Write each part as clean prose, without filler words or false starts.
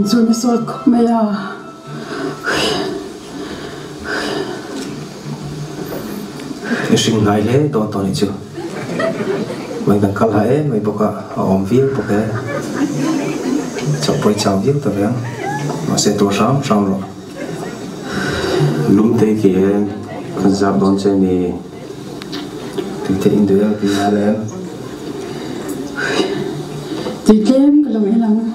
Còn chưa đi sốt không mày à. Cái sinh này lẽ to này chưa. Mình đang cắt lại mình bọc ôm viết bọc cái chọc bơi chào viết tao vậy mà sẽ to sáng rồi lúc thế kia con giáp đón chơi này thì thế in được thì hai em thì kem cái lòng ấy lòng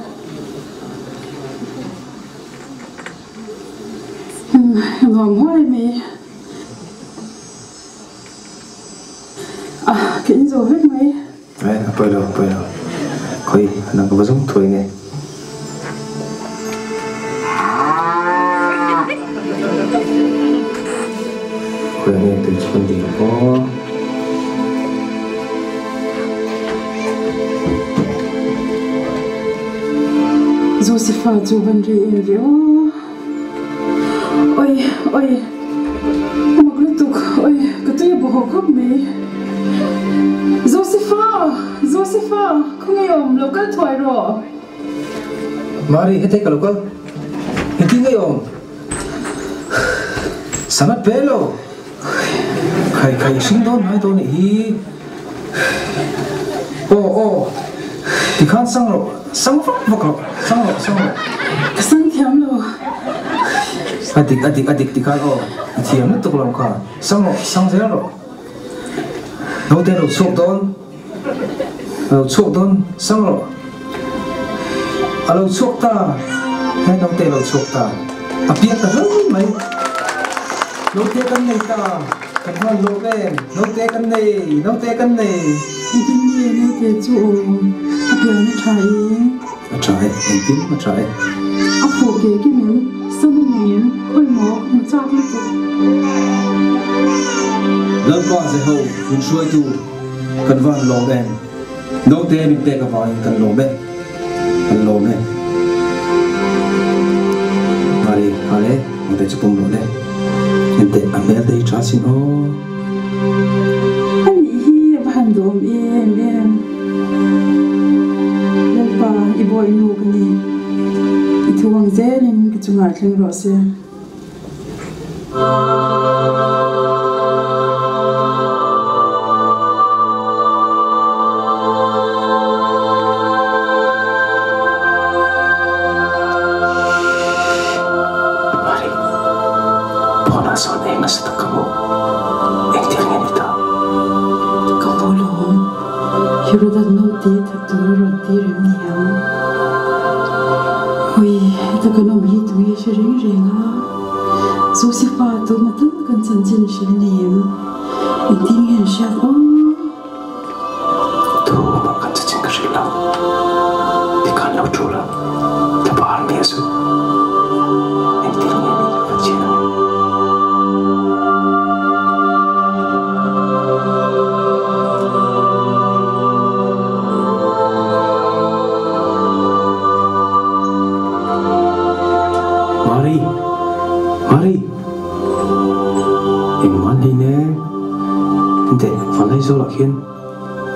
vòng hoa mày à kính rồi hết mấy đấy bây giờ coi nó có giống tuổi này coi này từ con đi có Josepha chú vẫn đi em rồi ôi một lúc tục ôi cái tôi bỏ học khóc mày Josepha không nghe ông lâu cái thoại rồi Mari hết cái lúc hết tiếng nghe ông sangat belo kai sinh đó nói tôi này thì khán sang rồi sang rồi sang thiam rồi adik thì khán thiam nó tục làm cả sang thế rồi đầu tiên là chụp đón sang rồi alo chụp ta hay đầu tiên là chụp ta biết ta hết mấy đầu tiên cái này ta cái con lô bên đầu tiên cái này cái gì nó kể chú bây giờ nó trái em tính mà trái phụ kể cái miếng sau miếng ôi mỏ một chắc nó lần qua sẽ hậu mình xuôi tu cần van lô bên đầu tiên mình bê cái vào cần lô bên Hale, một tay chụp bông lỗ đây. Hiện tại anh bé đây trả xin ô. Anh hi bạn đom em. Lần ba iboy nu cái này, ithuang dễ nên cái chung ngại lên rõ xe. Son enga sa kamu engtirnya nita kapolom hirodat noti thatura roti remnia oi takanom hi tuye shering renga Josepha to matan kan chanchin shilnem itingen shat tu makan cacing kasila ikan laut chula tabar biasa engtirnya ni kecil Mari, iman ini, ente, falai zola kian,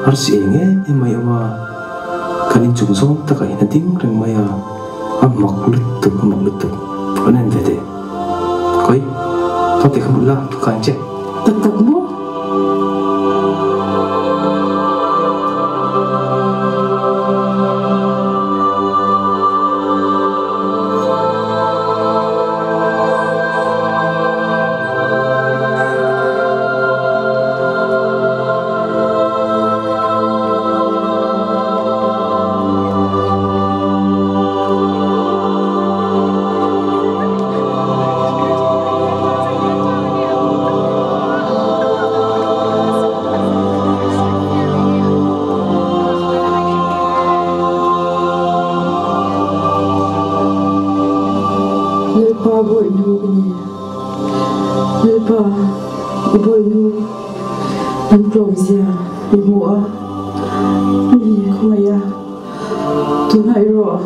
harus inge, emai ama, kanin jungsong, tak kain ting, reng maya, amak lutuk, panen vede, koi, kau teka mula, bukan cek, tak mo. Iboy nu an klom zia imua ni khomaya tunai ro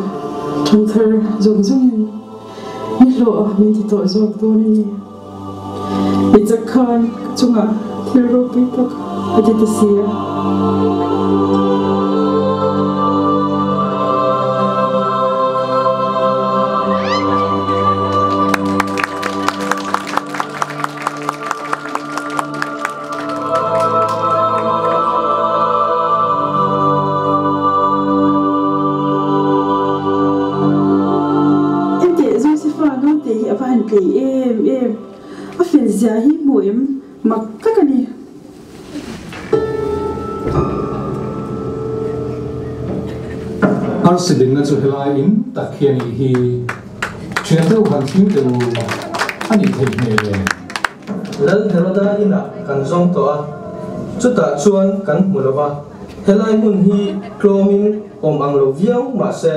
thangthar zongin ni lo min ti to zok to ni ichakhan chunga thiro pi tak aditi sia lì em ở phiền già hi mũi em mặc tất cả đi Arsidin na chu helai in takhian hi chinateu han thing teu ani thei me lal heroda ina kan zong to a chuta chuan kan mulova helai mun hi klomin om ang lo viau ma se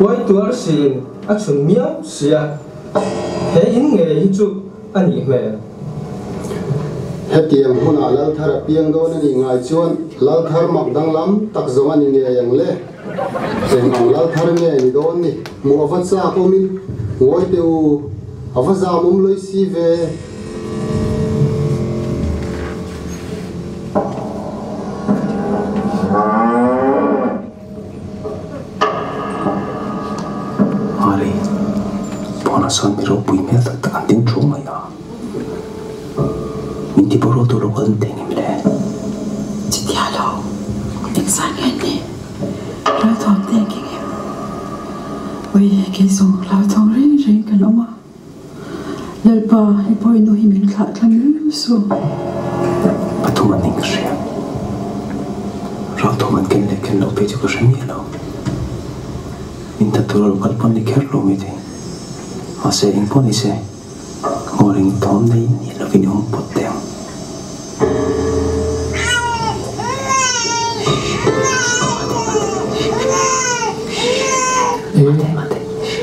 wai tuar sin a chun miau sia he in nge hi chu ani me hetiam huna lal thar piang do na ni ngai chuan lal thar mak dang lam tak zong ani nge yang le seng ang lal thar nge ni don ni mu avat sa ko min ngoi teu avaza mum loi si ve Mari bona son miro pui mel tak kan ting chung ma ya min ti boro to lo kan ting mi le chị dia lo exan ni ra thon te ki oi ke song la thong ring ring kan oma lal pa hi poi no hi min kha thlam lu so pathum an ning ria ra to man ken le ken lo pe chu ko shami lo min ta to lo kal pon ni kher lo mi te ase in pon ise ngoring thom nei ni lo vin hom pot te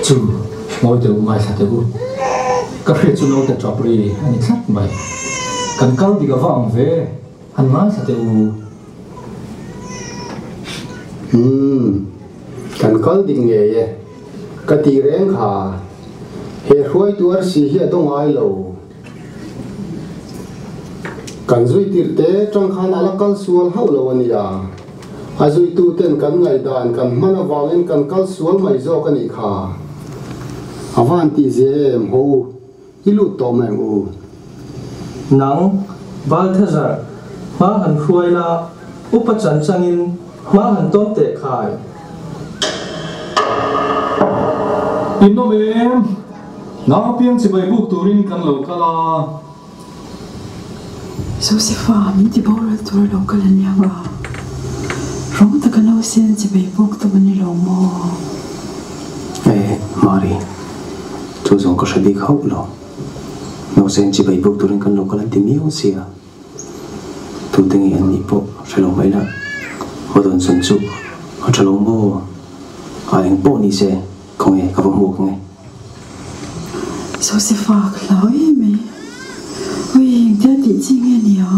chu ngồi teu mai sa teu ka hre chu no te chapri ani thak mai kan kal di ga wang ve han mai sa teu kan kal ding nge ye ka ti reng kha he roi tuar si hi dong ai lo kan zui tir te tang khan ala kal sual hau lo ani ya azui tu ten kan ngai dan kan mana walin kan kal sual mai zo kan i kha avan ti zem ho ilu to meng u nang bal thazar ma han khuaila upachan changin ma han tom te khai inno mem na piang chi bai buk turin kan lo kala so se fa min ti boro to lo kala ni anga rong ta kan o sen chi bai bok to ni lo mo Mari chu zong ko shadi khau lo no sen chi bai buk turin kan lo kala ti mi o sia tu tingi an ni po shalo mai la hodon san chu ha chalo mo a eng po ni se kong e ka bo mo kong e so se fa klau me oi dia ti chi nge ni a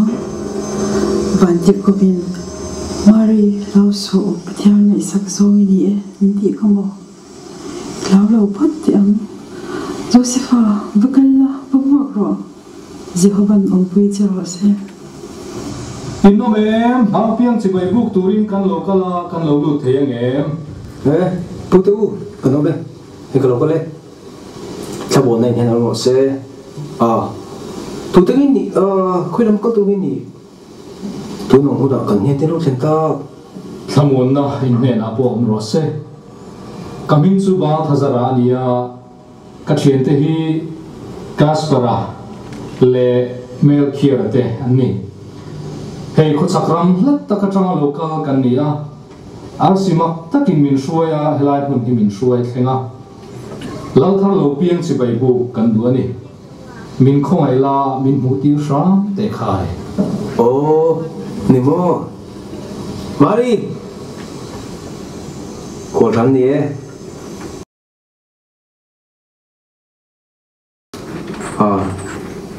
van ti ko bin Mari lau su pathian nei sak zo ni e min ti ko mo klau lo pat ti am Josefa bakalla babak ro Jehovan om pui cha se inno mem na piang chi bai buk turin kan lo kala kan lo lu theyang em pu tu kan lo be he kan lo ko le cha bo nei hen lo se tu tingi ni khoi lam ko tu ni tu no mu da kan he te lo sen ta thamun na in ne na po om ro se kamin chu ba thazara nia ka thien te hi kaspara le melchior te ani hei khu chakram hlat taka tanga local kan nia arsimak takin min shuaya helai hun hi min shuai thlenga lal thar lo piang chi bai bu kan du ani min khongai la min mu tir sha te khai ni mo Mari ko ran ni e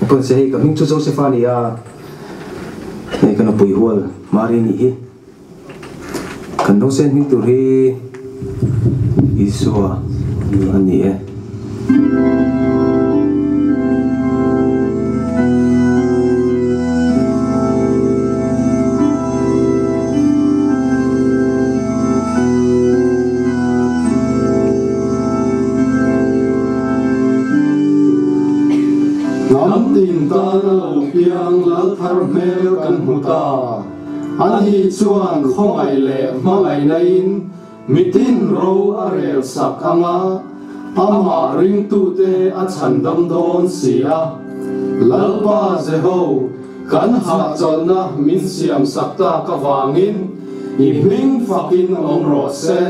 pun sei ka ming chu Josefa ni a nei kana pui hol Mari ni hi kan do sen ming tu ri isua ani e piang lal thar mel kan huta ani chuan khongai le mangai nain mitin ro arel sakanga ama ring tu te a chan dam don sia lalpa ze ho kan ha chona min siam sakta ka wangin i hing fakin ong ro se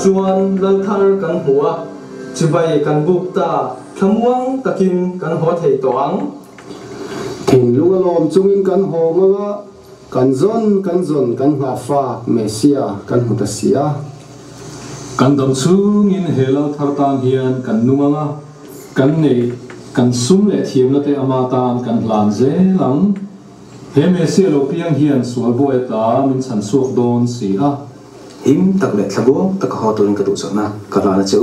chuan lal thar kan hua chibai kan buk ta thamuang takin kan ho thei toang thing lunga lom chungin kan ho manga kan zon kan nga fa mesia kan huta sia kan dam chungin helal thar tan hian kan numanga kan nei kan sum le thiam la te ama tan kan hlan ze lang he mesia lo piang hian sual bo eta min chan suak don si a him tak le thlabo tak ho turin ka du sona ka la na chu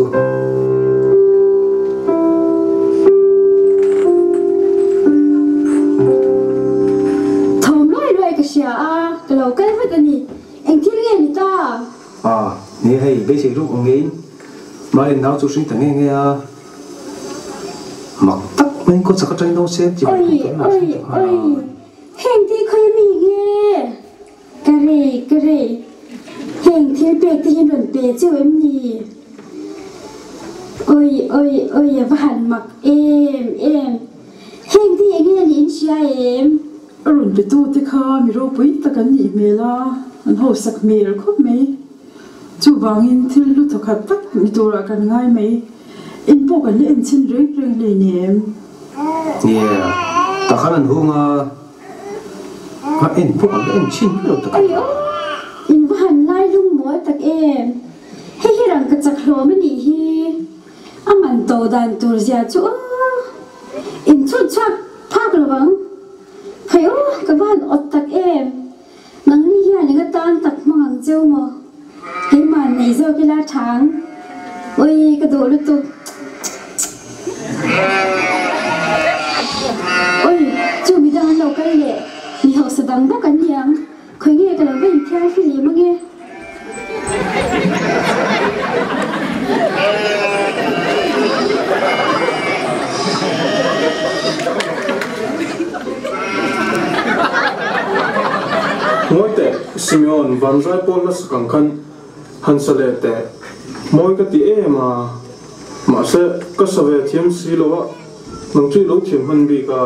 thom loi ka sia a ka lo kai fa tani eng thil nge ni ta ni hei be sei ru ong ngein mai nau chu sing tang nge a mak tak mai ko chaka train no se chi oi heng ti khoi mi ge kare heng thil pe ti hin ron pe chu em ni oi ya van mak em heng ti ge ni in sia em run pe tu te kha mi ro pui ta kan ni me la an ho sak mel khop me chu wangin thil lu thokhat tak mi tura kan ngai me in po kan le en chin reng le nem ta khan an hunga ma en po kan le en chin lo ta in van lai lung mo tak em hi rang ka chak hlo me ni hi aman to dan tur zia chu in chu chak phak lawang hayo ka ban ot tak em nang ni hian ni ga tan tak mang cheu mo he man nei zo ki la thang oi ka do lu tu oi chu mi dan lo kai le ni ho sa dang ba kan yang khoi nghe ka lo ben theo phi li ma nghe ngoi te Simeon van zai pol la sakang khan han sale te moi ka ti e ma se ka save thiam si lo wa nang chi lo thiam han bi ka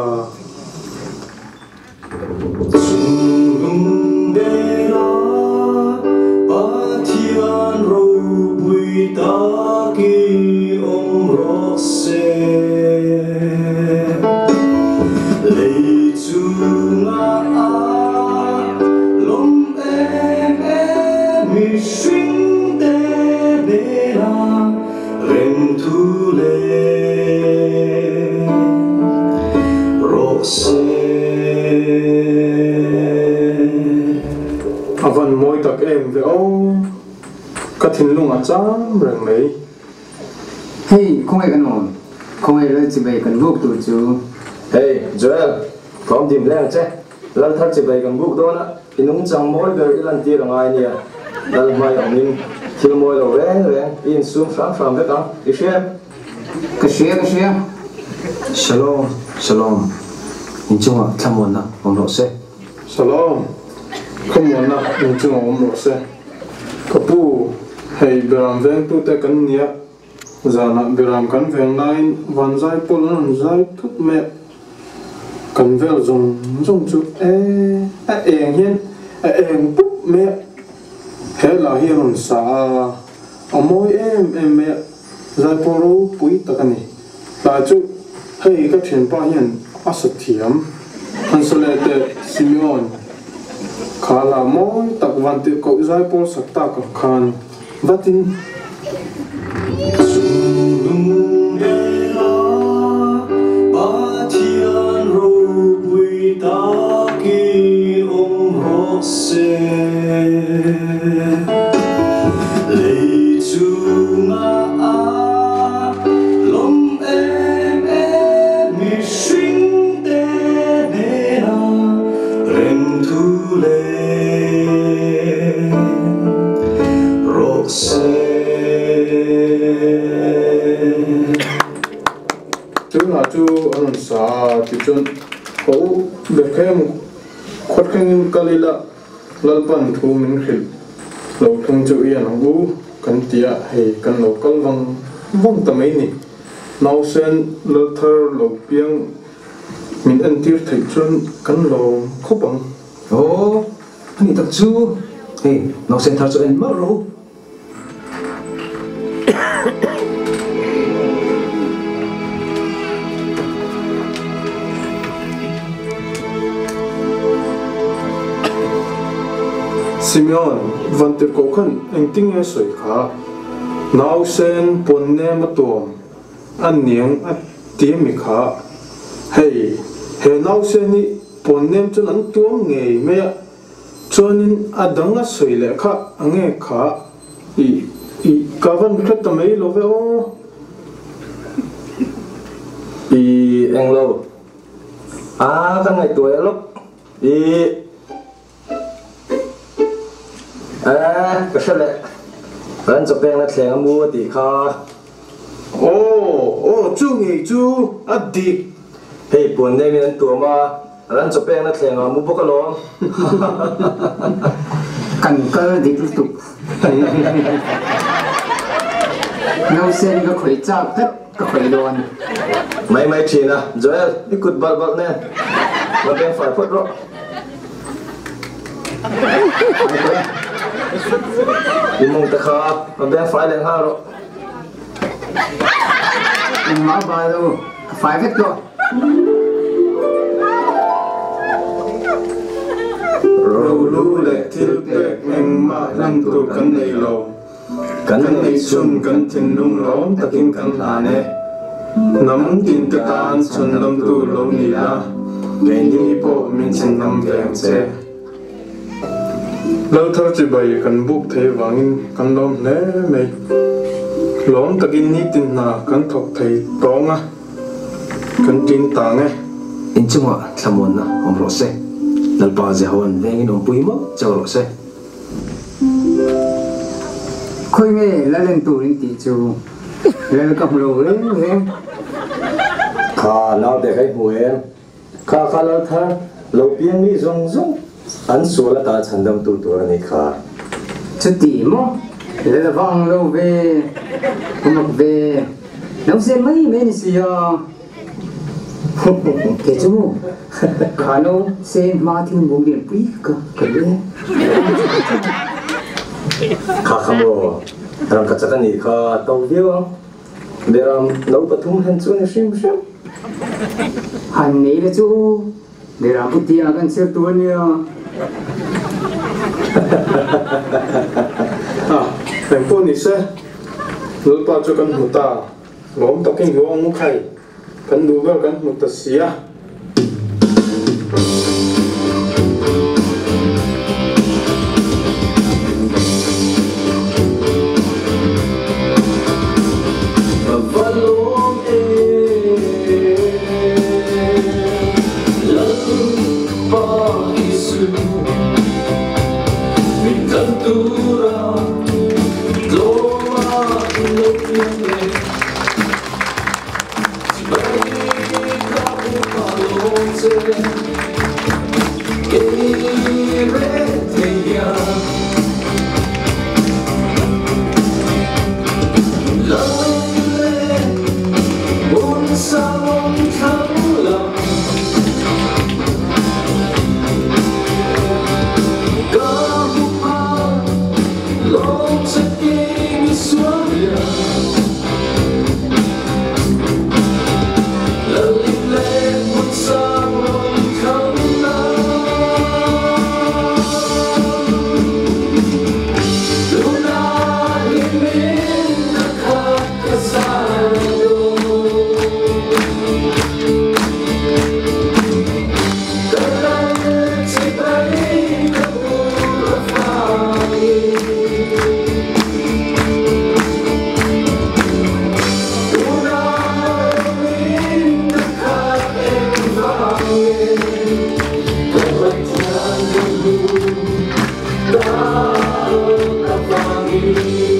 avan moi tak em ve o ka thin lunga cham reng mei hey không ai kan on không ai lên chỉ bay kan book tu chu hey Joel from dim lang che lal thar che bai kan buk do na inung chang moi ber ilan ti rang ai nia lal mai amin thil moi lo reng in sum from ve ka ishem cái xe shalom in chunga thamon na ong ro se Shalom, không muốn na in chung om ro se kapu hei beram veng tu te kan nia zana beram kan veng lain van zai pol nan zai thut me kan vel zong chu eng hian eng pup me he la hian sa amoi em me zai polo pui takani la chu hei ka thien pa hian asathiam hansalete Simeon khala moi takwante ko zai pol sakta ka khan vatin Say chú anh sa thì chọn hậu để khem khuất khem kalila lalpan thu mình khil lâu thông chú yên hữu cần tia hay cần lâu câu vang vang tầm ấy nè nào sen lâu thơ lâu piang mình ăn tiêu thấy chọn cần lâu khóc bằng anh ấy thật chú hey nào sen thar cho anh mất rồi Simeon van ter ko khan eng ting e soi kha nau sen pon ne ma tom an niang a ti mi kha hey he nau sen ni pon nem chun an tuam nge me chonin adanga soi le kha ange kha i kavan khat ta mai lo ve o i eng lo kan ngai tuổi lúc i cái sao lại lần chụp beng là thèm mua thì kho chú nghe chú đi hey buồn đây mình tuổi mà lần chụp beng là thèm mua bốc cái lon cần cơ đi tiếp tục nấu sen có khởi chảo tất có khởi đòn mấy chuyện à rồi đi cột bật bật nè mà beng phải phốt rồi đi mong ta kho mà beng phải lên ha rồi đừng máu bài đâu phải vết rồi râu lú lệ thiêu bẹc em mà lăng tụ cắn này lâu cắn này xuân cắn thiên nung lóng ta kim cắn là nè nắm tin ta tan xuân lâm tụ lâu nì la ngày đi bộ mình xin nằm vẹn xe lâu thơ chỉ bày cắn bút thế vàng cắn lom nè mày lom ta kim ní tin na cắn thọc thầy tóng á cắn tin tàng ấy in chung à tham muốn na ông rõ xe nal pa je hawan vengin om pui mo chaw ro se khôi nghe là lên tù lên tí chú lên cầm lô lên kha nào để cái mùi em kha lâu thà lâu piang đi rong rong anh số là ta chân đâm tu tu này kha chú tí mò lên là vang lô về mặc về nấu xe mấy mấy gì à cái chú khả nấu xe mà thì muốn điểm quý cơ cái đấy kha khamo ram ka chaka ni kha tàu view để ram nấu bát thum hen chu ni sim sim hành này là chú để làm bút tia gần xếp tuôn nha thành phố này sẽ lối qua cho con một ta ngóm tao kinh hiếu ông muốn khai cần đủ vào cần một tờ xía Hãy subscribe cho kênh Ghiền Mì Gõ để không bỏ lỡ những video hấp dẫn.